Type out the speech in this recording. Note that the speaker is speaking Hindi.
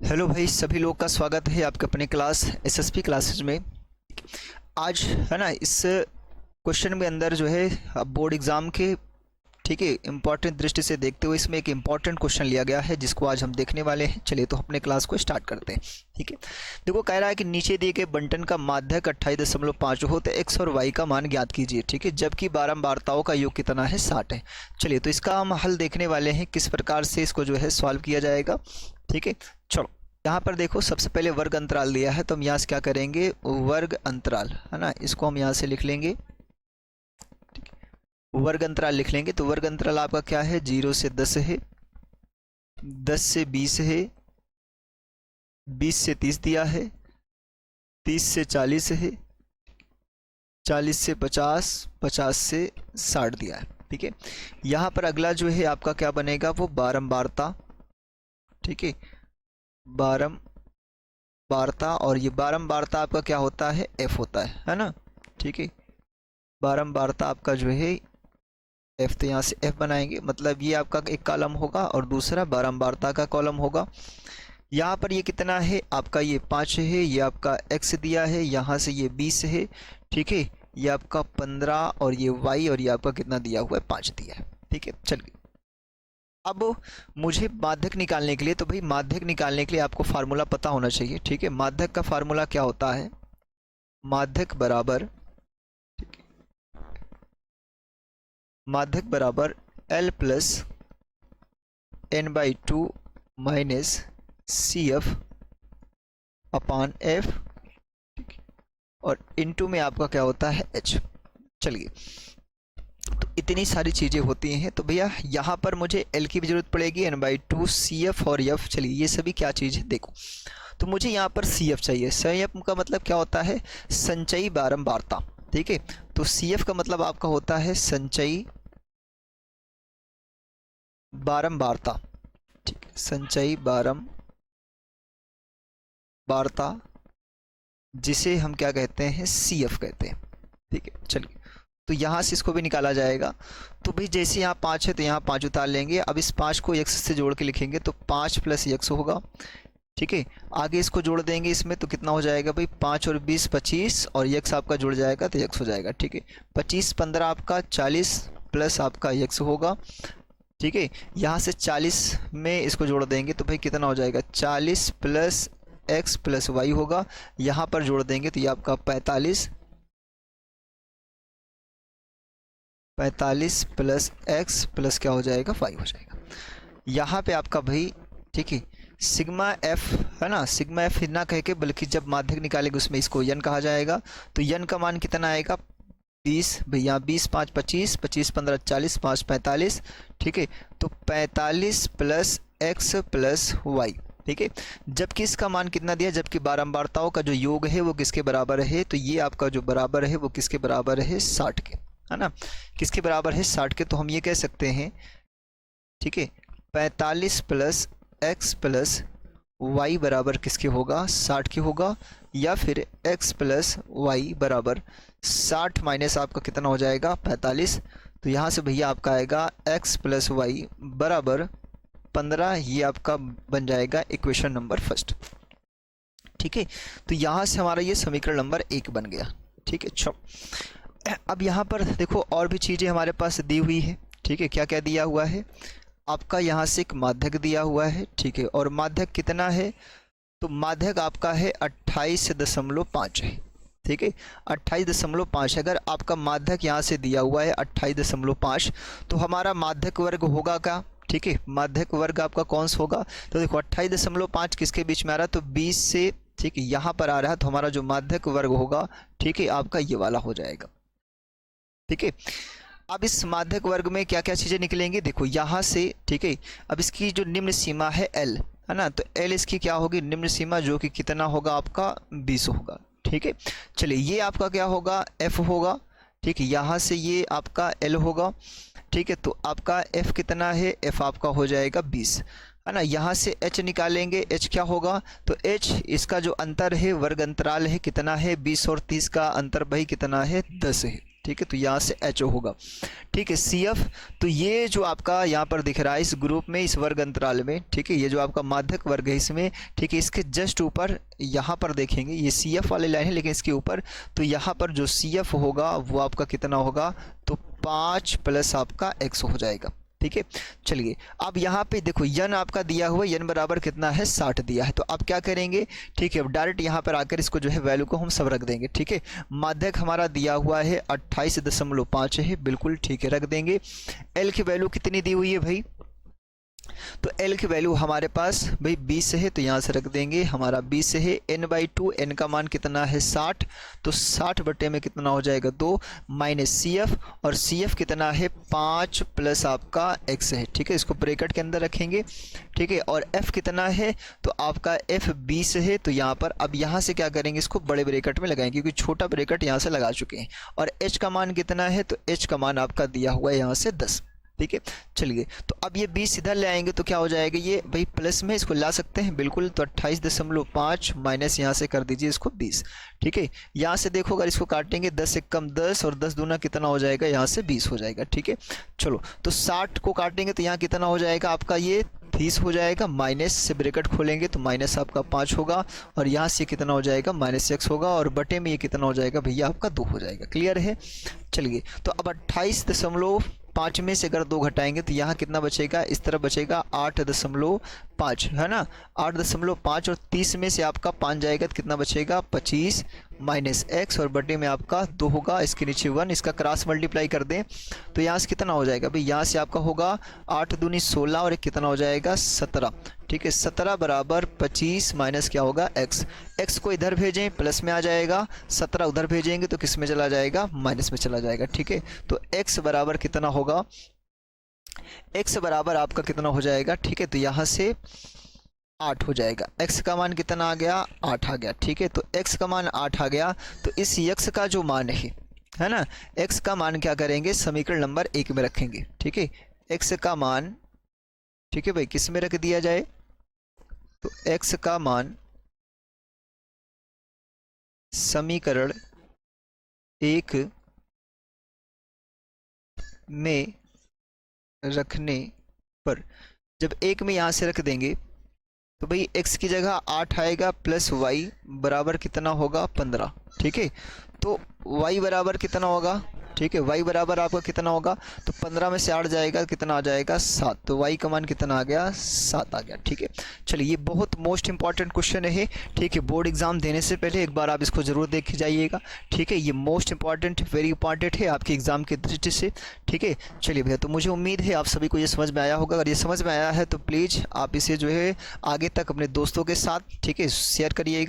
हेलो भाई, सभी लोग का स्वागत है आपके अपने क्लास एसएसपी क्लासेज में। आज है ना, इस क्वेश्चन में अंदर जो है बोर्ड एग्ज़ाम के ठीक है इम्पोर्टेंट दृष्टि से देखते हुए इसमें एक इम्पॉर्टेंट क्वेश्चन लिया गया है जिसको आज हम देखने वाले हैं। चलिए तो अपने क्लास को स्टार्ट करते हैं। ठीक है, देखो कह रहा है कि नीचे दिए गए बंटन का माध्यक 28.5 हो तो एक्स और वाई का मान ज्ञात कीजिए। ठीक है, जबकि बारंबारताओं का योग कितना है 60 है। चलिए तो इसका हम हल देखने वाले हैं, किस प्रकार से इसको जो है सॉल्व किया जाएगा। ठीक है, चलो यहाँ पर देखो सबसे पहले वर्ग अंतराल दिया है तो हम यहाँ से क्या करेंगे, वर्ग अंतराल है ना, इसको हम यहाँ से लिख लेंगे। वर्ग अंतराल लिख लेंगे तो वर्ग अंतराल आपका क्या है, 0 से 10 है, 10 से 20 है, 20 से 30 दिया है, 30 से 40 है, 40 से 50, 50 से 60 दिया है। ठीक है, यहाँ पर अगला जो है आपका क्या बनेगा, वो बारंबारता। ठीक है, बारंबारता, और ये बारंबारता आपका क्या होता है, एफ होता है ना। ठीक है, बारंबारता आपका जो है एफ, तो यहाँ से एफ बनाएंगे, मतलब ये आपका एक कॉलम होगा और दूसरा बारंबारता का कॉलम होगा। यहाँ पर ये कितना है आपका, ये 5 है, ये आपका एक्स दिया है, यहाँ से ये 20 है। ठीक है, ये आपका 15 और ये वाई, और ये आपका कितना दिया हुआ है, 5 दिया है। ठीक है, चलिए अब मुझे माध्यक निकालने के लिए, तो भाई माध्यक निकालने के लिए आपको फार्मूला पता होना चाहिए। ठीक है, माध्यक का फार्मूला क्या होता है, माध्यक बराबर, माध्यक बराबर L plus n/2 minus C F अपान एफ, और इनटू में आपका क्या होता है, H। चलिए तो इतनी सारी चीज़ें होती हैं, तो भैया यहाँ पर मुझे L की भी जरूरत पड़ेगी, n/2 सी एफ और F। चलिए ये सभी क्या चीज़ है देखो, तो मुझे यहाँ पर सी एफ चाहिए। सी एफ का मतलब क्या होता है, संचयी बारंबारता। ठीक है, तो सी एफ का मतलब आपका होता है संचयी बारंबारता। ठीक है, संचयी बारंबारता, जिसे हम क्या कहते हैं, सी एफ कहते हैं। ठीक है, चलिए तो यहाँ से इसको भी निकाला जाएगा। तो भाई जैसे यहाँ 5 है तो यहाँ 5 उतार लेंगे। अब इस 5 को x से जोड़ के लिखेंगे तो 5 + x होगा। ठीक है, आगे इसको जोड़ देंगे इसमें तो कितना हो जाएगा भाई, 5 और 20 25, और x आपका जुड़ जाएगा तो x हो जाएगा। ठीक है, 25 15 आपका 40 प्लस आपका x होगा। ठीक है, यहाँ से 40 में इसको जोड़ देंगे तो भाई कितना हो जाएगा, 40 + x + y होगा। यहाँ पर जोड़ देंगे तो ये आपका 45 + x प्लस क्या हो जाएगा, 5 हो जाएगा। यहाँ पे आपका भाई ठीक है सिग्मा एफ है ना, सिग्मा एफ ना कह के बल्कि जब माध्यक निकालेंगे उसमें इसको यन कहा जाएगा। तो यन का मान कितना आएगा, 20। भैया 20 5 25, 25 15 40, 5 45। ठीक है, तो 45 + x + y। ठीक है, जबकि इसका मान कितना दिया, जबकि बारंबारताओं का जो योग है वो किसके बराबर है, तो ये आपका जो बराबर है वो किसके बराबर है, 60 के, है ना। किसके बराबर है, 60 के। तो हम ये कह सकते हैं, ठीक है, 45 + x + y बराबर किसके होगा, 60 के होगा। या फिर x + y बराबर 60 माइनस आपका कितना हो जाएगा, 45। तो यहाँ से भैया आपका आएगा x + y बराबर 15। ये आपका बन जाएगा इक्वेशन नंबर फर्स्ट। ठीक है, तो यहाँ से हमारा ये समीकरण नंबर 1 बन गया। ठीक है, चलो अब यहाँ पर देखो और भी चीज़ें हमारे पास दी हुई है। ठीक है, क्या क्या दिया हुआ है आपका, यहाँ से एक माध्यक दिया हुआ है। ठीक है, और माध्यक कितना है, तो माध्यक आपका है 28.5 है। ठीक है, 28.5। अगर आपका माध्यक यहाँ से दिया हुआ है 28.5, तो हमारा माध्यक वर्ग होगा क्या, ठीक है, माध्यक वर्ग आपका कौन सा होगा, तो देखो 28.5 किसके बीच में आ रहा है, तो 20 से, ठीक है, यहाँ पर आ रहा है, तो हमारा जो माध्यक वर्ग होगा, ठीक है, आपका ये वाला हो जाएगा। ठीक है, अब इस माध्यक वर्ग में क्या क्या चीज़ें निकलेंगी, देखो यहाँ से। ठीक है, अब इसकी जो निम्न सीमा है L है ना, तो L इसकी क्या होगी, निम्न सीमा, जो कि कितना होगा आपका 20 होगा। ठीक है, चलिए ये आपका क्या होगा, F होगा। ठीक है, यहाँ से ये आपका L होगा। ठीक है, तो आपका F कितना है, F आपका हो जाएगा 20, है ना। यहाँ से H निकालेंगे, H क्या होगा, तो H इसका जो अंतर है वर्ग अंतराल है कितना है, 20 और 30 का अंतर भाई कितना है, 10 है। ठीक है, तो यहाँ से HO होगा, ठीक है। CF, तो ये जो आपका यहाँ पर दिख रहा है इस ग्रुप में, इस वर्ग अंतराल में, ठीक है, ये जो आपका माध्यक वर्ग है इसमें, ठीक है, इसके जस्ट ऊपर यहाँ पर देखेंगे ये CF वाली लाइन है, लेकिन इसके ऊपर तो यहाँ पर जो CF होगा वो आपका कितना होगा, तो 5 प्लस आपका x हो जाएगा, ठीक है। चलिए अब यहाँ पे देखो यन आपका दिया हुआ, यन बराबर कितना है 60 दिया है, तो अब क्या करेंगे, ठीक है, अब डायरेक्ट यहाँ पर आकर इसको जो है वैल्यू को हम सब रख देंगे, ठीक है। माध्यक हमारा दिया हुआ है 28.5 है, बिल्कुल ठीक है, रख देंगे। एल की वैल्यू कितनी दी हुई है भाई, तो L की वैल्यू हमारे पास भाई 20 है, तो यहाँ से रख देंगे हमारा 20 है। n/2, n का मान कितना है 60, तो 60 बटे में कितना हो जाएगा 2 माइनस CF, और CF कितना है 5 प्लस आपका x है, ठीक है, इसको ब्रैकेट के अंदर रखेंगे, ठीक है। और F कितना है, तो आपका F 20 है, तो यहाँ पर अब यहाँ से क्या करेंगे, इसको बड़े ब्रैकेट में लगाएंगे क्योंकि छोटा ब्रैकेट यहाँ से लगा चुके हैं। और H का मान कितना है, तो H का मान आपका दिया हुआ है यहाँ से 10, ठीक है। चलिए तो अब ये 20 इधर ले आएंगे तो क्या हो जाएगा, ये भाई प्लस में इसको ला सकते हैं बिल्कुल, तो 28.5 माइनस यहाँ से कर दीजिए इसको 20, ठीक है। यहाँ से देखो अगर इसको काटेंगे 10 एक कम 10 और 10 दूना कितना हो जाएगा, यहाँ से 20 हो जाएगा, ठीक है। चलो तो 60 को काटेंगे तो यहाँ कितना हो जाएगा आपका, ये 30 हो जाएगा, माइनस से ब्रैकेट खोलेंगे तो माइनस आपका 5 होगा, और यहाँ से कितना हो जाएगा -x होगा, और बटे में ये कितना हो जाएगा भैया आपका 2 हो जाएगा, क्लियर है। चलिए तो अब 28.5 में से अगर 2 घटाएंगे तो यहाँ कितना बचेगा, इस तरफ बचेगा 8.5 है ना, 8.5, और 30 में से आपका 5 जाएगा तो कितना बचेगा 25 माइनस x, और बटे में आपका 2 होगा, इसके नीचे 1, इसका क्रॉस मल्टीप्लाई कर दें तो यहाँ से कितना हो जाएगा भाई, यहाँ से आपका होगा 8 दूनी 16 और एक कितना हो जाएगा 17, ठीक है। 17 बराबर 25 माइनस क्या होगा x को इधर भेजें प्लस में आ जाएगा, 17 उधर भेजेंगे तो किस में चला जाएगा, माइनस में चला जाएगा, ठीक है। तो x बराबर कितना होगा, x बराबर आपका कितना हो जाएगा, ठीक है, तो यहाँ से 8 हो जाएगा। x का मान कितना आ गया, 8 आ गया, ठीक है। तो x का मान 8 आ गया, तो इस x का जो मान है ना, x का मान क्या करेंगे, समीकरण नंबर 1 में रखेंगे, ठीक है। x का मान, ठीक है भाई, किस में रख दिया जाए, तो x का मान समीकरण 1 में रखने पर, जब 1 में यहाँ से रख देंगे तो भाई x की जगह 8 आएगा प्लस y बराबर कितना होगा 15, ठीक है। तो y बराबर कितना होगा, ठीक है, y बराबर आपका कितना होगा, तो 15 में से 8 जाएगा कितना आ जाएगा 7, तो y का मान कितना आ गया 7 आ गया, ठीक है। चलिए ये बहुत मोस्ट इंपॉर्टेंट क्वेश्चन है, ठीक है, बोर्ड एग्जाम देने से पहले एक बार आप इसको ज़रूर देख के जाइएगा, ठीक है। ये मोस्ट इंपॉर्टेंट, वेरी इंपॉर्टेंट है आपके एग्जाम की दृष्टि से, ठीक है। चलिए भैया, तो मुझे उम्मीद है आप सभी को ये समझ में आया होगा, अगर ये समझ में आया है तो प्लीज़ आप इसे जो है आगे तक अपने दोस्तों के साथ, ठीक है, शेयर करिएगा।